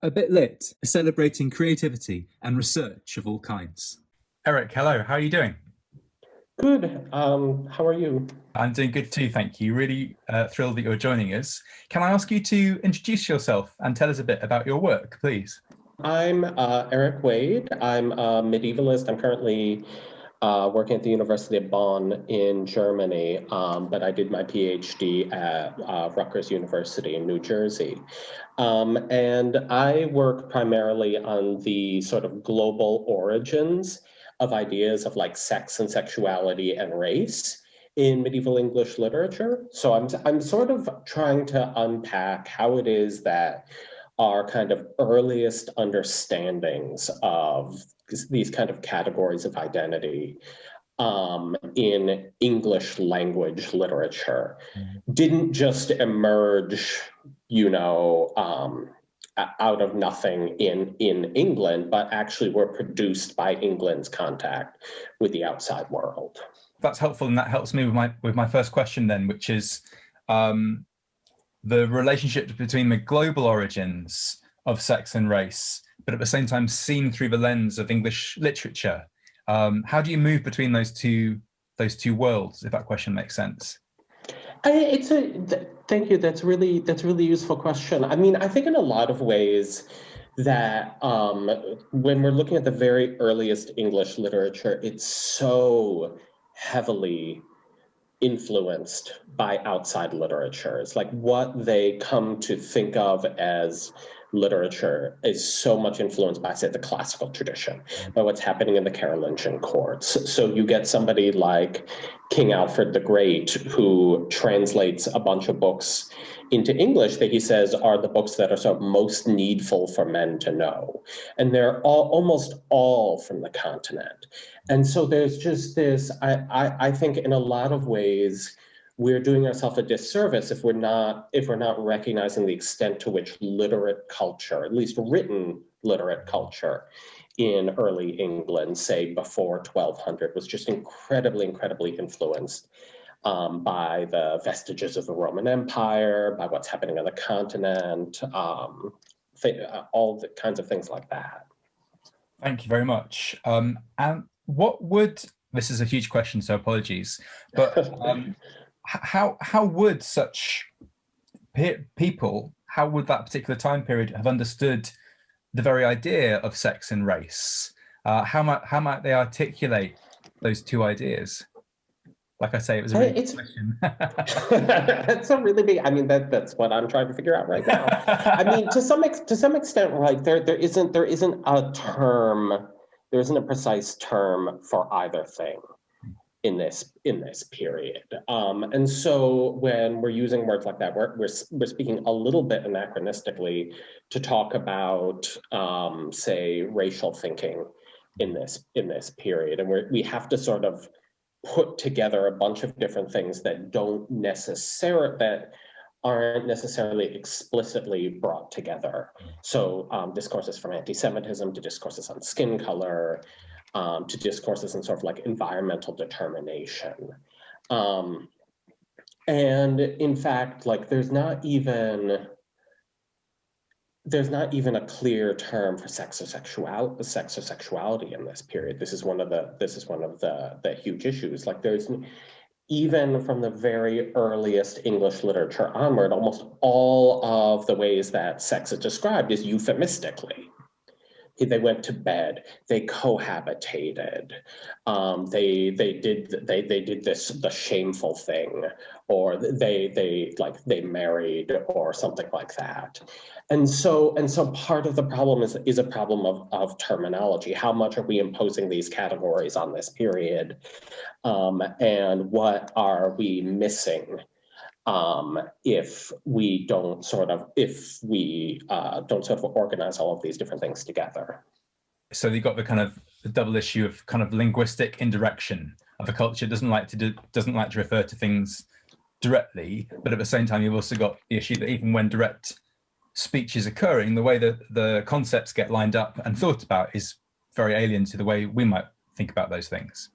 A Bit Lit, celebrating creativity and research of all kinds. Eric, hello. How are you doing? Good. How are you? I'm doing good too, thank you. Really thrilled that you're joining us. Can I ask you to introduce yourself and tell us a bit about your work, please? I'm Erik Wade. I'm a medievalist. I'm currently working at the University of Bonn in Germany, but I did my PhD at Rutgers University in New Jersey. And I work primarily on the sort of global origins of ideas of like sex and sexuality and race in medieval English literature. So I'm sort of trying to unpack how it is that our kind of earliest understandings of these kind of categories of identity in English language literature didn't just emerge, out of nothing in England, but actually were produced by England's contact with the outside world. That's helpful, and that helps me with my first question then, which is the relationship between the global origins of sex and race, but at the same time seen through the lens of English literature. How do you move between those two worlds, if that question makes sense? Thank you. That's really useful question. I mean, I think in a lot of ways that when we're looking at the very earliest English literature, it's so heavily influenced by outside literatures. Like what they come to think of as literature is so much influenced by, say, the classical tradition, by what's happening in the Carolingian courts. So you get somebody like King Alfred the Great, who translates a bunch of books into English that he says are the books that are sort of most needful for men to know. And they're almost all from the continent. And so there's just this, I think in a lot of ways, we're doing ourselves a disservice if we're not recognizing the extent to which literate culture, at least written literate culture in early England, say before 1200, was just incredibly influenced by the vestiges of the Roman Empire, by what's happening on the continent, all the kinds of things like that. Thank you very much. And this is a huge question, so apologies, but how would such people, how would that particular time period have understood the very idea of sex and race? How might they articulate those two ideas? Like I say, it was a really good question. That's a really big. I mean, that's what I'm trying to figure out right now. I mean, to some extent, right? There isn't a term. There isn't a precise term for either thing in this period. And so when we're using words like that, we're speaking a little bit anachronistically to talk about, say, racial thinking in this period, and we have to sort of put together a bunch of different things that aren't necessarily explicitly brought together. So discourses from anti-Semitism to discourses on skin color, to discourses in sort of like environmental determination. And in fact, like there's not even a clear term for sex or sexuality in this period. This is one of the huge issues. Like there's, even from the very earliest English literature onward, almost all of the ways that sex is described is euphemistically. They went to bed, they cohabitated, they did the shameful thing, or they married, or something like that. And so part of the problem is a problem of terminology. How much are we imposing these categories on this period? And what are we missing if we don't sort of organize all of these different things together? So you've got the double issue of kind of linguistic indirection of a culture doesn't like to refer to things directly, but at the same time you've also got the issue that even when direct speech is occurring, the way that the concepts get lined up and thought about is very alien to the way we might think about those things.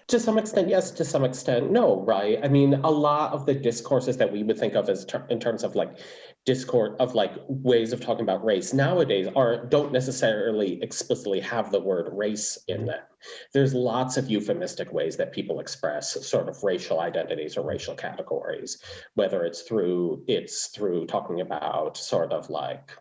To some extent, yes. To some extent, no, right? I mean, a lot of the discourses that we would think of as in terms of like discourse of like ways of talking about race nowadays don't necessarily explicitly have the word race in them. There's lots of euphemistic ways that people express sort of racial identities or racial categories, whether it's through talking about sort of like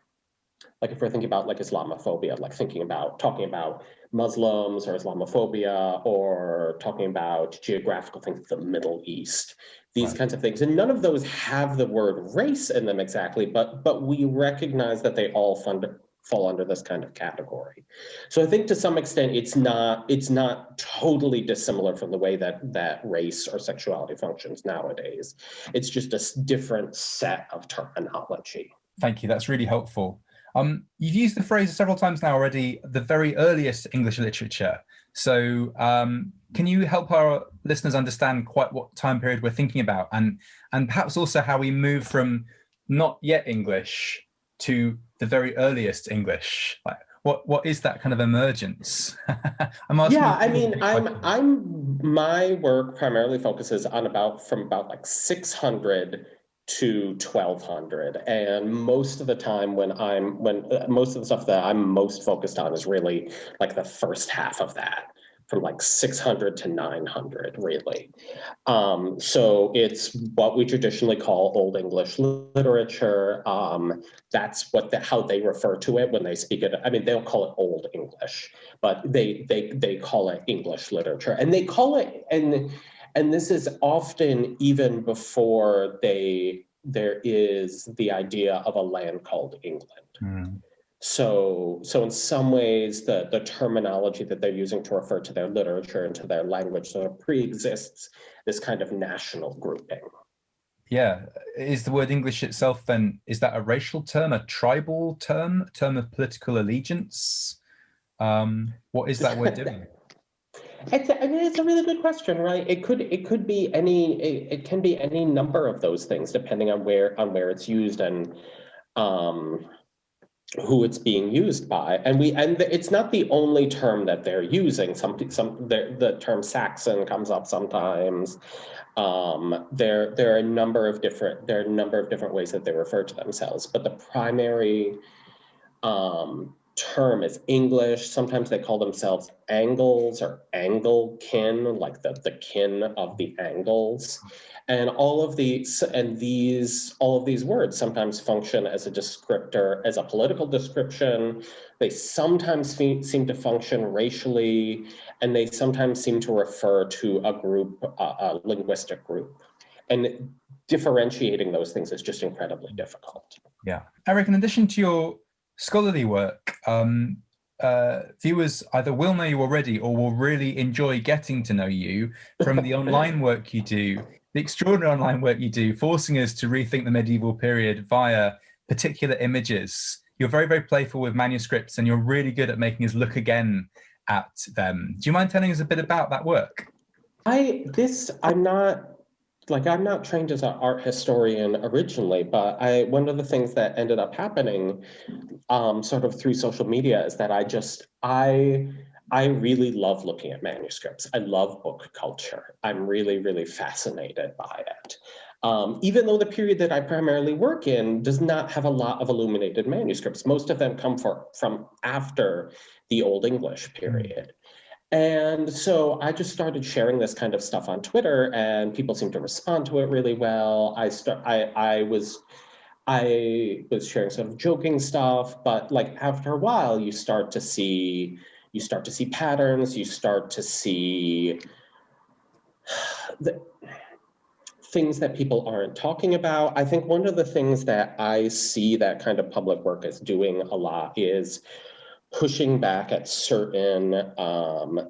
if we're thinking about like Islamophobia, like talking about Muslims or Islamophobia, or talking about geographical things, the Middle East, these kinds of things. And none of those have the word race in them exactly, but we recognize that they all fall under this kind of category. So I think to some extent it's not totally dissimilar from the way that race or sexuality functions nowadays. It's just a different set of terminology. Thank you. That's really helpful. You've used the phrase several times now already, the very earliest English literature. So can you help our listeners understand quite what time period we're thinking about, and perhaps also how we move from not yet English to the very earliest English? Like what is that kind of emergence? My work primarily focuses on from about like 600 to 1200, and most of the time most of the stuff that I'm most focused on is really like the first half of that, from like 600 to 900, really. So it's what we traditionally call Old English literature. That's how they refer to it when they speak it. I mean, they don't call it Old English, but they call it English literature, and they call it and this is often even before there is the idea of a land called England. Mm. So in some ways, the terminology that they're using to refer to their literature and to their language sort of pre-exists this kind of national grouping. Yeah. Is the word English itself then, is that a racial term, a tribal term, a term of political allegiance? What is that word doing? It's a really good question, right? It can be any number of those things depending on where it's used and who it's being used by. And it's not the only term that they're using. The term Saxon comes up sometimes. There are a number of different ways that they refer to themselves, but the primary term is English. Sometimes they call themselves Angles or Anglekin, like the kin of the Angles. And all of these words sometimes function as a descriptor, as a political description. They sometimes seem to function racially, and they sometimes seem to refer to a group, a linguistic group. And differentiating those things is just incredibly difficult. Yeah. Erik, in addition to your scholarly work, viewers either will know you already or will really enjoy getting to know you from the online work you do, the extraordinary online work you do, forcing us to rethink the medieval period via particular images. You're very, very playful with manuscripts, and you're really good at making us look again at them. Do you mind telling us a bit about that work? I'm not trained as an art historian originally, but one of the things that ended up happening sort of through social media is that I really love looking at manuscripts. I love book culture. I'm really, really fascinated by it. Even though the period that I primarily work in does not have a lot of illuminated manuscripts. Most of them come from after the Old English period. And so I just started sharing this kind of stuff on Twitter, and people seem to respond to it really well. I was sharing sort of joking stuff, but like after a while, you start to see patterns. You start to see the things that people aren't talking about. I think one of the things that I see that kind of public work is doing a lot is pushing back at certain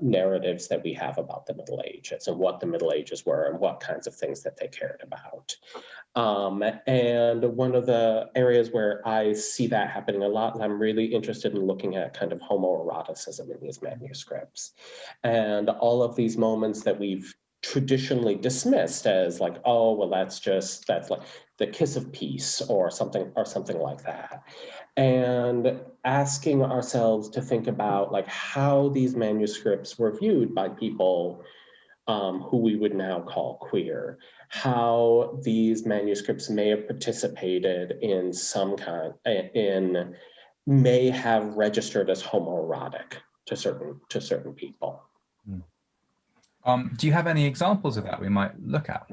narratives that we have about the Middle Ages and what the Middle Ages were and what kinds of things that they cared about. And one of the areas where I see that happening a lot, and I'm really interested in looking at kind of homoeroticism in these manuscripts and all of these moments that we've traditionally dismissed as like, oh, well, that's like the kiss of peace or something like that. And asking ourselves to think about like how these manuscripts were viewed by people who we would now call queer. how these manuscripts may have participated in some kind, may have registered as homoerotic to certain people. Do you have any examples of that we might look at?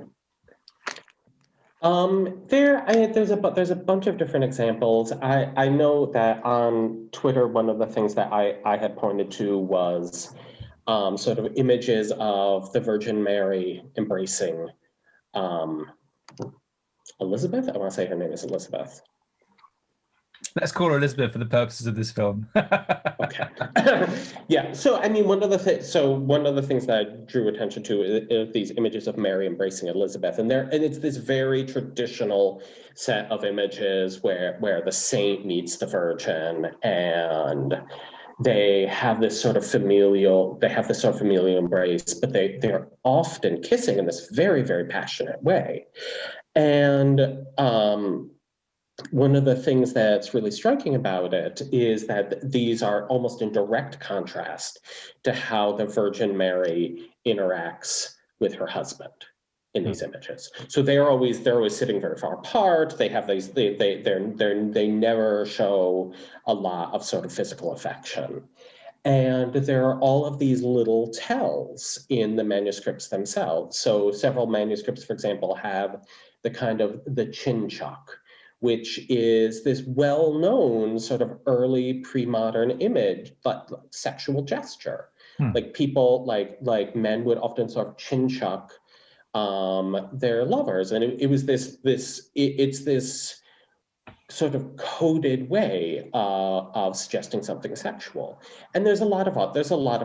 There's a bunch of different examples. I know that on Twitter, one of the things that I had pointed to was sort of images of the Virgin Mary embracing Elizabeth. I want to say her name is Elizabeth. Let's call her Elizabeth for the purposes of this film. Okay. Yeah. So I mean, one of the things that I drew attention to is these images of Mary embracing Elizabeth, and it's this very traditional set of images where the saint meets the Virgin, and they have this sort of familial embrace, but they're often kissing in this very, very passionate way, and one of the things that's really striking about it is that these are almost in direct contrast to how the Virgin Mary interacts with her husband in these images. So they're always sitting very far apart. They have these, they never show a lot of sort of physical affection. And there are all of these little tells in the manuscripts themselves. So several manuscripts, for example, have the kind of the chin chuck, which is this well-known sort of early pre-modern image, but sexual gesture. Like people, like men would often sort of chin chuck their lovers, and it's this sort of coded way of suggesting something sexual. And there's a lot of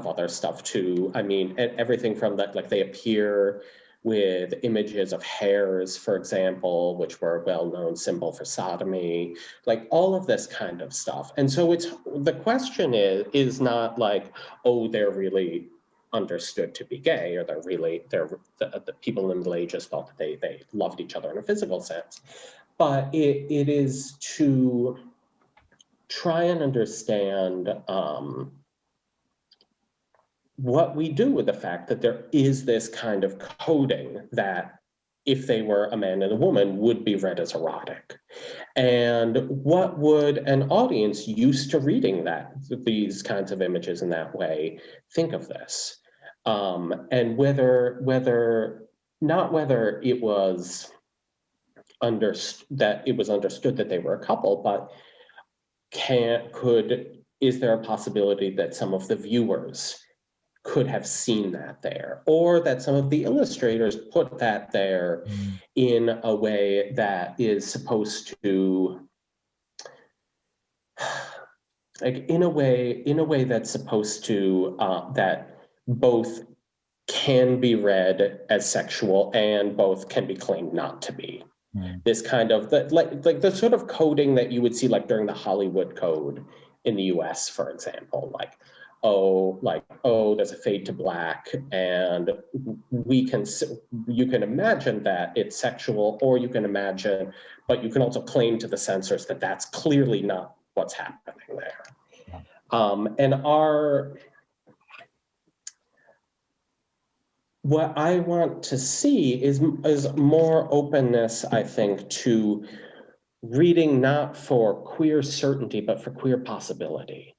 other stuff too. I mean, everything from that, like they appear with images of hares, for example, which were a well-known symbol for sodomy, like all of this kind of stuff. And so the question is not like, oh, they're really understood to be gay, or the people in the Middle Ages thought that they loved each other in a physical sense. But it is to try and understand what we do with the fact that there is this kind of coding that, if they were a man and a woman, would be read as erotic. And what would an audience used to reading these kinds of images in that way think of this? And whether it was understood that they were a couple, but is there a possibility that some of the viewers could have seen that there, or that some of the illustrators put that there in a way that is supposed to, like in a way that's supposed to, that both can be read as sexual and both can be claimed not to be. This kind of like the sort of coding that you would see like during the Hollywood Code in the US, for example, like, there's a fade to black, and you can imagine that it's sexual, or you can imagine, but you can also claim to the censors that that's clearly not what's happening there. What I want to see is more openness, I think, to reading not for queer certainty, but for queer possibility.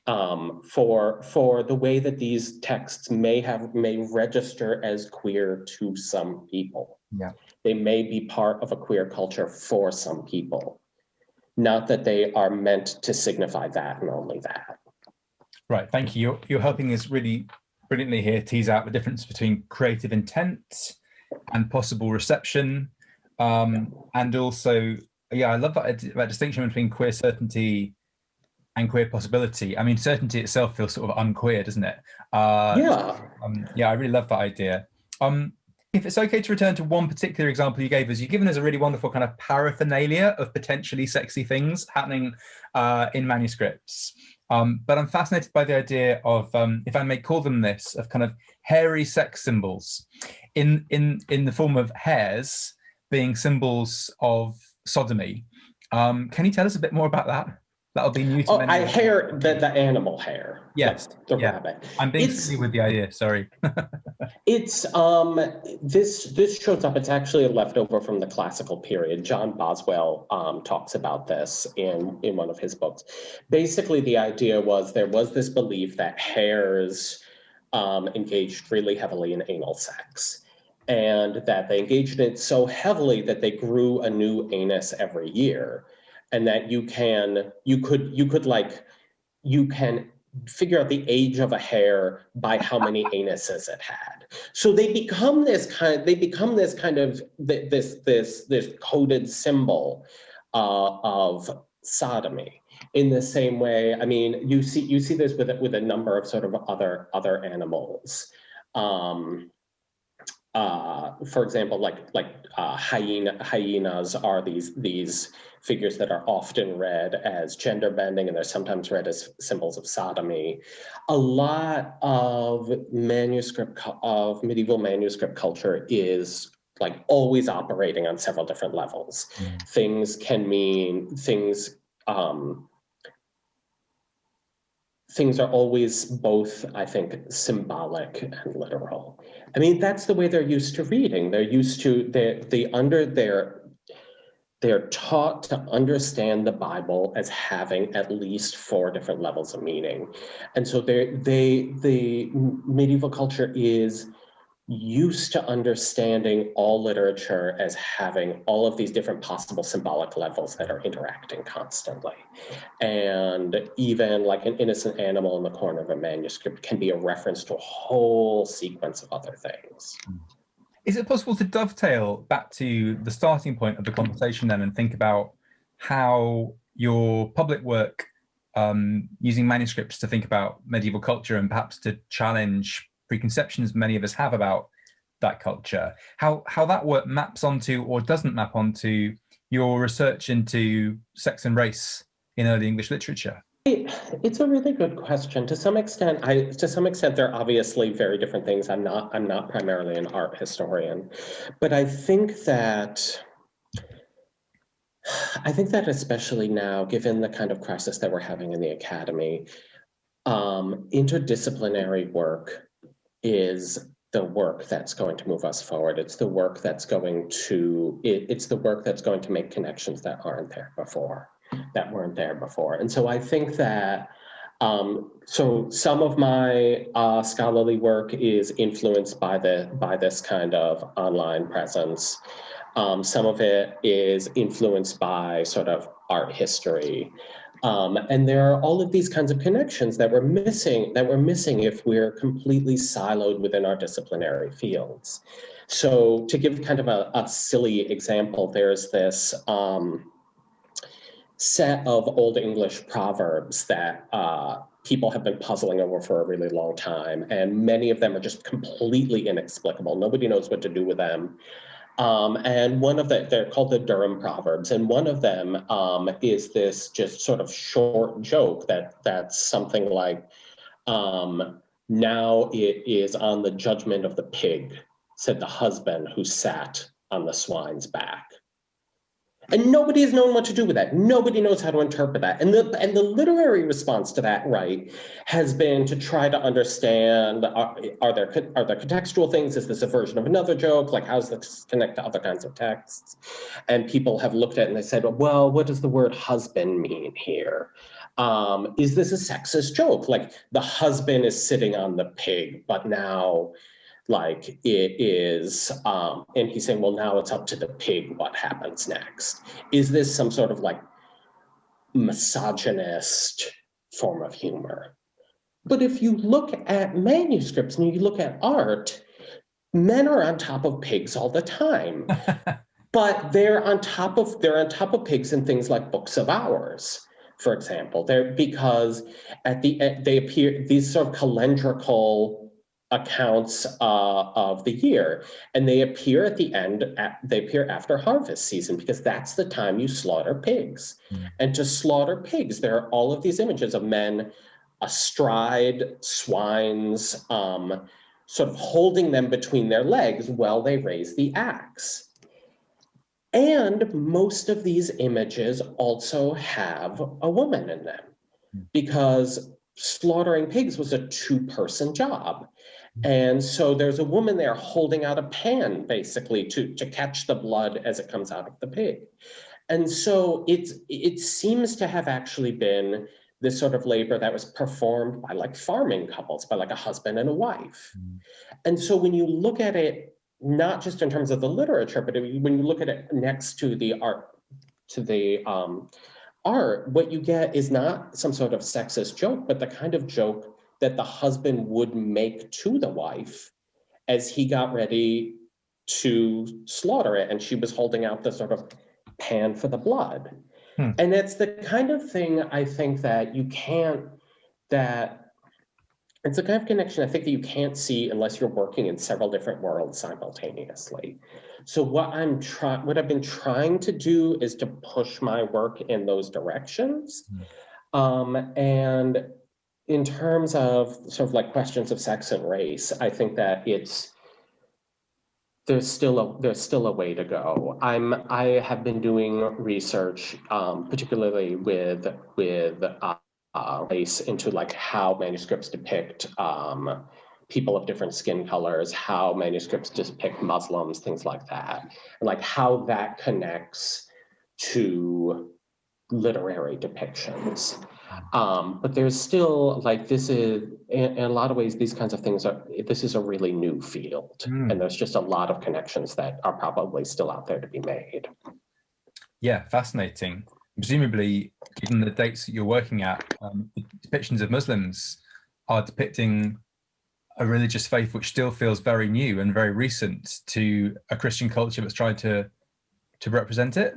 For the way that these texts may register as queer to some people. Yeah. They may be part of a queer culture for some people, not that they are meant to signify that and only that. Right, thank you. You're helping us really brilliantly here tease out the difference between creative intent and possible reception. And also, I love that distinction between queer certainty and queer possibility. I mean, certainty itself feels sort of unqueer, doesn't it? I really love that idea. If it's okay to return to one particular example you gave us, you've given us a really wonderful kind of paraphernalia of potentially sexy things happening in manuscripts. But I'm fascinated by the idea of, if I may call them this, of kind of hairy sex symbols in the form of hares being symbols of sodomy. Can you tell us a bit more about that? That'll be new to Oh, many. hair, the animal hair. Yes, like the yeah. rabbit. I'm being silly with the idea. Sorry. It's this shows up. It's actually a leftover from the classical period. John Boswell talks about this in one of his books. Basically, the idea was there was this belief that hares engaged really heavily in anal sex, and that they engaged in it so heavily that they grew a new anus every year, and that you can figure out the age of a hare by how many anuses it had. So they become this kind of this coded symbol of sodomy. In the same way, I mean, you see this with a number of sort of other animals. For example, hyenas are these figures that are often read as gender bending, and they're sometimes read as symbols of sodomy. A lot of medieval manuscript culture is like always operating on several different levels. Things can mean things. Things are always both, I think, symbolic and literal. I mean, that's the way they're used to reading. They're used to they're taught to understand the Bible as having at least 4 different levels of meaning. And so the medieval culture is used to understanding all literature as having all of these different possible symbolic levels that are interacting constantly. And even like an innocent animal in the corner of a manuscript can be a reference to a whole sequence of other things. Is it possible to dovetail back to the starting point of the conversation then and think about how your public work, using manuscripts to think about medieval culture and perhaps to challenge preconceptions many of us have about that culture, how that work maps onto or doesn't map onto your research into sex and race in early English literature? It's a really good question. To some extent, they're obviously very different things. I'm not primarily an art historian, but I think that especially now, given the kind of crisis that we're having in the academy, interdisciplinary work is the work that's going to move us forward. It's the work that's going to make connections that weren't there before. And so I think that so some of my scholarly work is influenced by this kind of online presence. Some of it is influenced by sort of art history. And there are all of these kinds of connections that we're missing if we're completely siloed within our disciplinary fields. So to give kind of a silly example, there's this set of Old English proverbs that people have been puzzling over for a really long time, and many of them are just completely inexplicable. Nobody knows what to do with them. And they're called the Durham Proverbs, and one of them is this just sort of short joke that's something like, now it is on the judgment of the pig, said the husband who sat on the swine's back. And nobody has known what to do with that. Nobody knows how to interpret that. And the literary response to that, right, has been to try to understand, are there contextual things? Is this a version of another joke? Like, how does this connect to other kinds of texts? And people have looked at it and they said, well, what does the word husband mean here? Is this a sexist joke? Like, the husband is sitting on the pig, but now, like, it is, and he's saying, well, now it's up to the pig what happens next. Is this some sort of like misogynist form of humor? But if you look at manuscripts and you look at art, men are on top of pigs all the time. But they're on top of pigs in things like books of hours, for example. Because at the end, they appear, these sort of calendrical accounts of the year, and they appear at the end, they appear after harvest season, because that's the time you slaughter pigs. And to slaughter pigs, there are all of these images of men astride swines, sort of holding them between their legs while they raise the axe. And most of these images also have a woman in them, because slaughtering pigs was a two-person job. And so there's a woman there holding out a pan, basically, to catch the blood as it comes out of the pig. And so it seems to have actually been this sort of labor that was performed by like farming couples, by like a husband and a wife. And so when you look at it, not just in terms of the literature, but when you look at it next to the art, what you get is not some sort of sexist joke, but the kind of joke that the husband would make to the wife as he got ready to slaughter it, and she was holding out the sort of pan for the blood. And it's the kind of thing I think that it's a kind of connection I think that you can't see unless you're working in several different worlds simultaneously. So what I've been trying to do is to push my work in those directions. And in terms of sort of like questions of sex and race, I think that there's still a way to go. I have been doing research, particularly with race, into like how manuscripts depict people of different skin colors, how manuscripts depict Muslims, things like that, and like how that connects to literary depictions. But there's still like, this is, in a lot of ways, these kinds of things this is a really new field. And there's just a lot of connections that are probably still out there to be made. Yeah, fascinating. Presumably, given the dates that you're working at, the depictions of Muslims are depicting a religious faith which still feels very new and very recent to a Christian culture that's trying to represent it.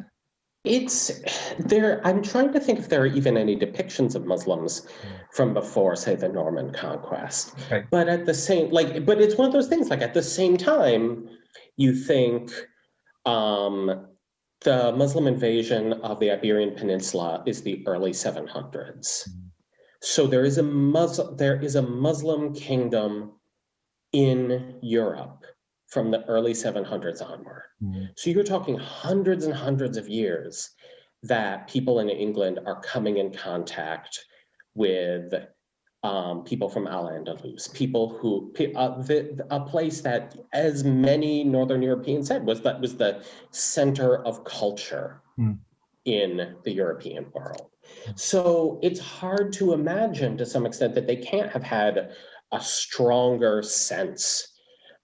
I'm trying to think if there are even any depictions of Muslims from before, say, the Norman conquest. Okay. But at the same, but it's one of those things, like at the same time, you think the Muslim invasion of the Iberian Peninsula is the early 700s. So there is a Muslim kingdom in Europe from the early 700s onward. So you're talking hundreds and hundreds of years that people in England are coming in contact with people from Al-Andalus, a place that, as many Northern Europeans said, was the center of culture in the European world. So it's hard to imagine, to some extent, that they can't have had a stronger sense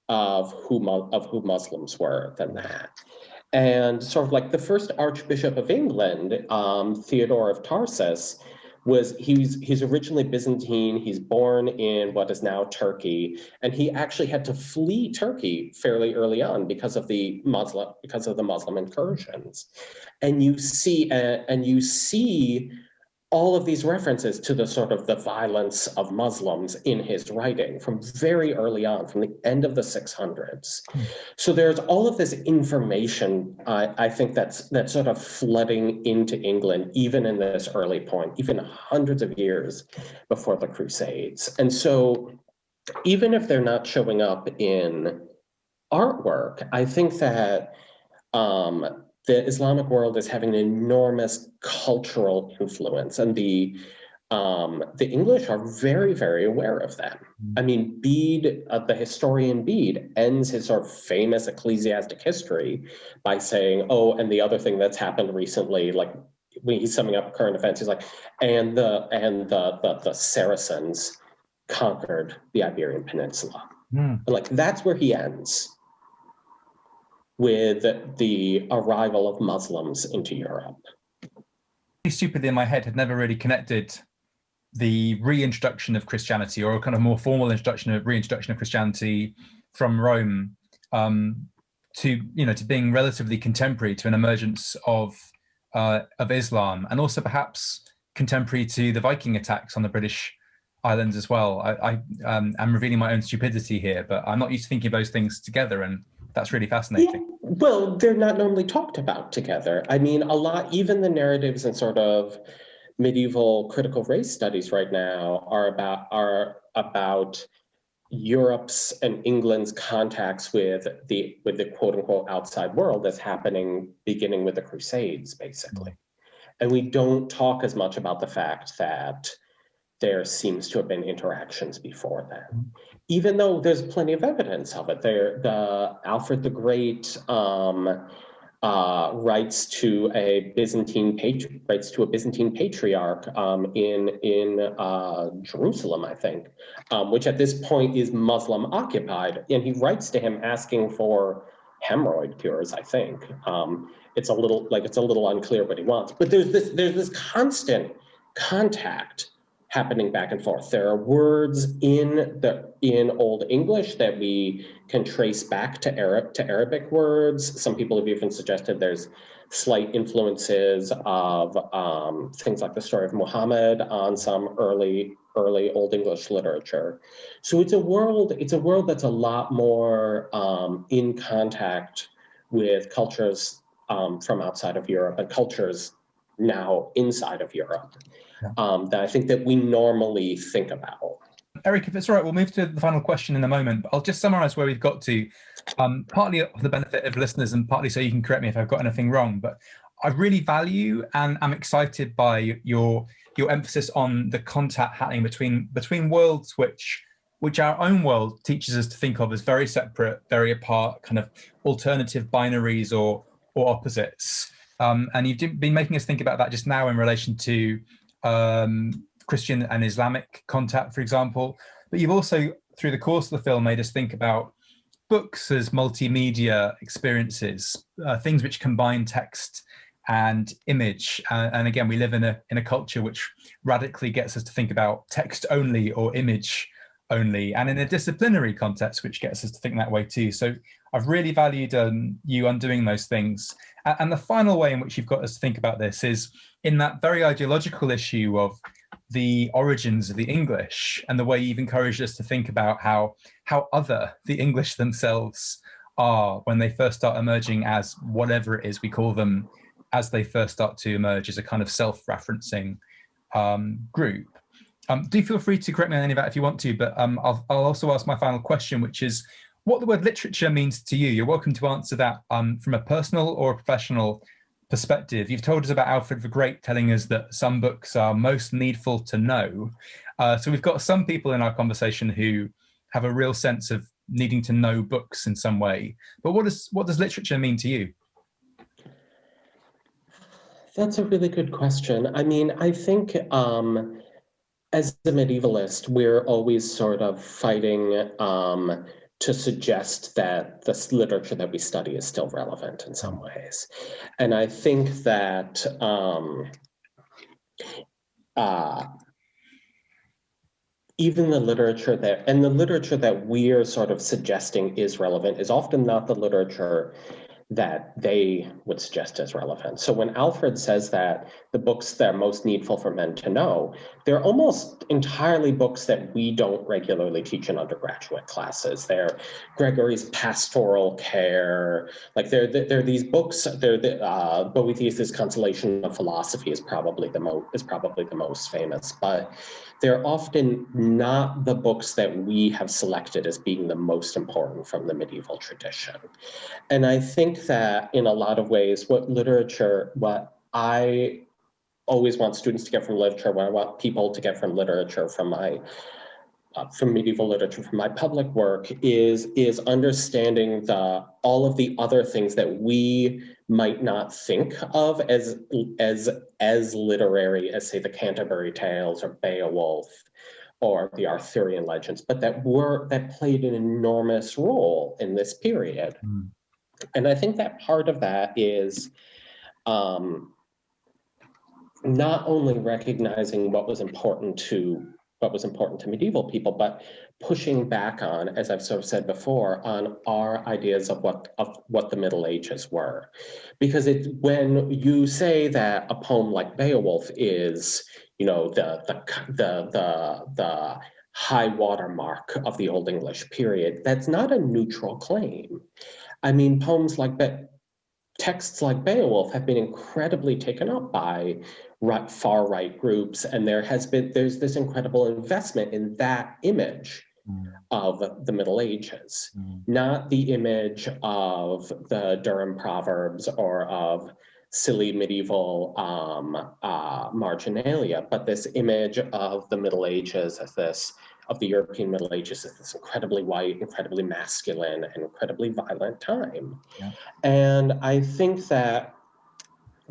of who Muslims were than that. And sort of like the first Archbishop of England, Theodore of Tarsus, he's originally Byzantine. He's born in what is now Turkey, and he actually had to flee Turkey fairly early on because of the Muslim incursions. And you see all of these references to the sort of the violence of Muslims in his writing from very early on, from the end of the 600s. So there's all of this information, I think, that's sort of flooding into England, even in this early point, even hundreds of years before the Crusades. And so even if they're not showing up in artwork, I think that the Islamic world is having an enormous cultural influence, and the English are very, very aware of them. I mean, Bede, the historian Bede, ends his sort of famous ecclesiastic history by saying, "Oh, and the other thing that's happened recently," like when he's summing up current events, he's like, "And the Saracens conquered the Iberian Peninsula." Like that's where he ends, with the arrival of Muslims into Europe. Stupidly in my head, had never really connected the reintroduction of Christianity, or a kind of more formal reintroduction of Christianity from Rome, to being relatively contemporary to an emergence of Islam, and also perhaps contemporary to the Viking attacks on the British islands as well. I'm revealing my own stupidity here, but I'm not used to thinking of those things together, and that's really fascinating. Yeah, well, they're not normally talked about together. I mean, even the narratives and sort of medieval critical race studies right now are about Europe's and England's contacts with the quote unquote outside world as happening beginning with the Crusades, basically. And we don't talk as much about the fact that there seems to have been interactions before then, even though there's plenty of evidence of it. Alfred the Great writes to a Byzantine patriarch in Jerusalem, I think, which at this point is Muslim occupied, and he writes to him asking for hemorrhoid cures, I think. It's a little unclear what he wants, but there's this constant contact happening back and forth. There are words in Old English that we can trace back to Arabic words. Some people have even suggested there's slight influences of things like the story of Muhammad on some early Old English literature. So it's a world that's a lot more in contact with cultures from outside of Europe and cultures now inside of Europe. That I think that we normally think about. Erik, if it's all right, we'll move to the final question in a moment. But I'll just summarize where we've got to, partly for the benefit of listeners and partly so you can correct me if I've got anything wrong. But I really value and I'm excited by your emphasis on the contact happening between worlds which our own world teaches us to think of as very separate, very apart, kind of alternative binaries or opposites. And you've been making us think about that just now in relation to Christian and Islamic contact, for example. But you've also, through the course of the film, made us think about books as multimedia experiences, things which combine text and image. And again, we live in a culture which radically gets us to think about text only or image only, and in a disciplinary context, which gets us to think that way too. So I've really valued you undoing those things. And the final way in which you've got us to think about this is in that very ideological issue of the origins of the English and the way you've encouraged us to think about how other the English themselves are when they first start emerging as whatever it is we call them, as they first start to emerge as a kind of self-referencing group. Do feel free to correct me on any of that if you want to, but I'll also ask my final question, which is what the word literature means to you. You're welcome to answer that from a personal or a professional perspective. You've told us about Alfred the Great telling us that some books are most needful to know. So we've got some people in our conversation who have a real sense of needing to know books in some way. But what does literature mean to you? That's a really good question. I mean, I think as a medievalist, we're always sort of fighting to suggest that this literature that we study is still relevant in some ways. And I think that even the literature that we're sort of suggesting is relevant is often not the literature that they would suggest as relevant. So when Alfred says that the books that are most needful for men to know, they're almost entirely books that we don't regularly teach in undergraduate classes. They're Gregory's Pastoral Care, like they're these books. Boethius' Consolation of Philosophy is probably the most famous, but they're often not the books that we have selected as being the most important from the medieval tradition. And I think that in a lot of ways, what I always want students to get from literature, what I want people to get from literature, from medieval literature, from my public work, is understanding all of the other things that we might not think of as literary as, say, the Canterbury Tales or Beowulf or the Arthurian legends, but that played an enormous role in this period. And I think that part of that is not only recognizing what was important to medieval people, but pushing back on, as I've sort of said before, on our ideas of what the Middle Ages were. Because when you say that a poem like Beowulf is, the high water mark of the Old English period, that's not a neutral claim. I mean, texts like Beowulf have been incredibly taken up by far-right groups, and there's this incredible investment in that image of the Middle Ages, not the image of the Durham Proverbs or of silly medieval marginalia, but this image of the Middle Ages as this, of the European Middle Ages as this incredibly white, incredibly masculine, and incredibly violent time. Yeah. And I think that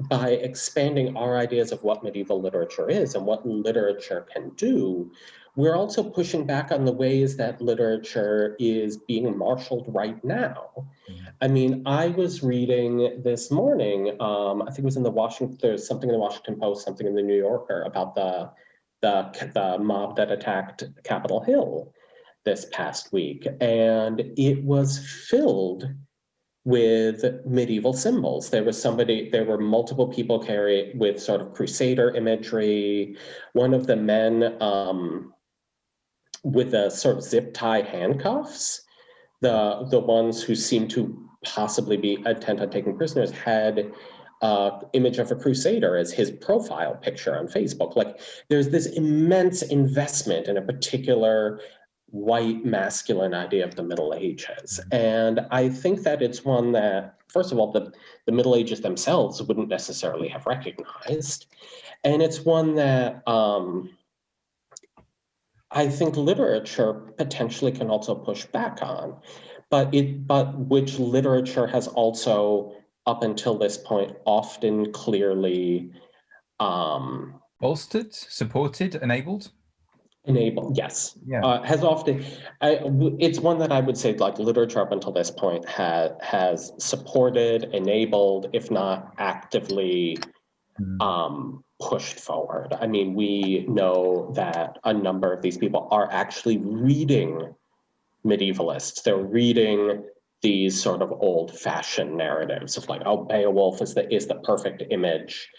by expanding our ideas of what medieval literature is and what literature can do, we're also pushing back on the ways that literature is being marshaled right now. I mean, I was reading this morning, I think it was in there's something in the Washington Post, something in the New Yorker about the mob that attacked Capitol Hill this past week. And it was filled with medieval symbols. There were multiple people with sort of crusader imagery. One of the men with the sort of zip tie handcuffs, the ones who seemed to possibly be intent on taking prisoners, had image of a crusader as his profile picture on Facebook. Like, there's this immense investment in a particular white masculine idea of the Middle Ages. And I think that it's one that, first of all, the Middle Ages themselves wouldn't necessarily have recognized. And it's one that I think literature potentially can also push back on, but which literature has also, up until this point, often clearly bolstered, supported, enabled. Yes. Yeah. Has often, it's one that I would say, like, literature up until this point has supported, enabled, if not actively pushed forward. I mean, we know that a number of these people are actually reading medievalists. They're reading these sort of old-fashioned narratives of, like, oh, Beowulf is the perfect image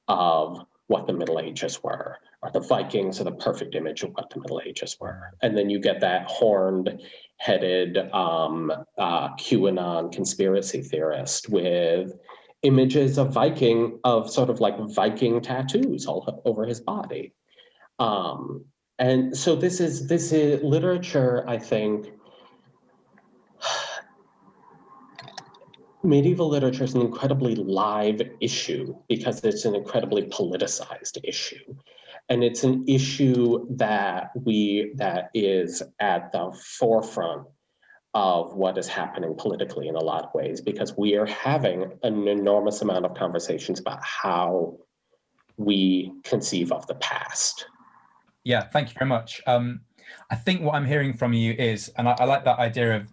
of what the Middle Ages were, or the Vikings are the perfect image of what the Middle Ages were. And then you get that horned-headed QAnon conspiracy theorist with images of sort of like Viking tattoos all over his body. And so this is literature, I think. Medieval literature is an incredibly live issue because it's an incredibly politicized issue. And it's an issue that is at the forefront of what is happening politically in a lot of ways, because we are having an enormous amount of conversations about how we conceive of the past. Yeah, thank you very much. I think what I'm hearing from you is, and I like that idea of,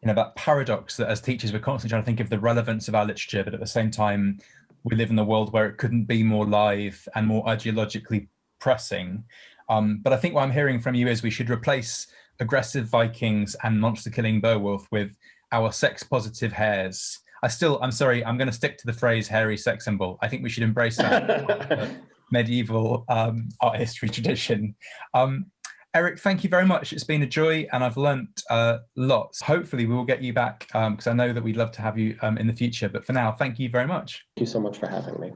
that paradox that as teachers we're constantly trying to think of the relevance of our literature, but at the same time we live in a world where it couldn't be more live and more ideologically pressing. But I think what I'm hearing from you is we should replace aggressive Vikings and monster killing Beowulf with our sex positive hares. I'm sorry, I'm going to stick to the phrase hairy sex symbol. I think we should embrace that medieval art history tradition. Erik, thank you very much. It's been a joy and I've learnt lots. Hopefully we will get you back because I know that we'd love to have you in the future. But for now, thank you very much. Thank you so much for having me.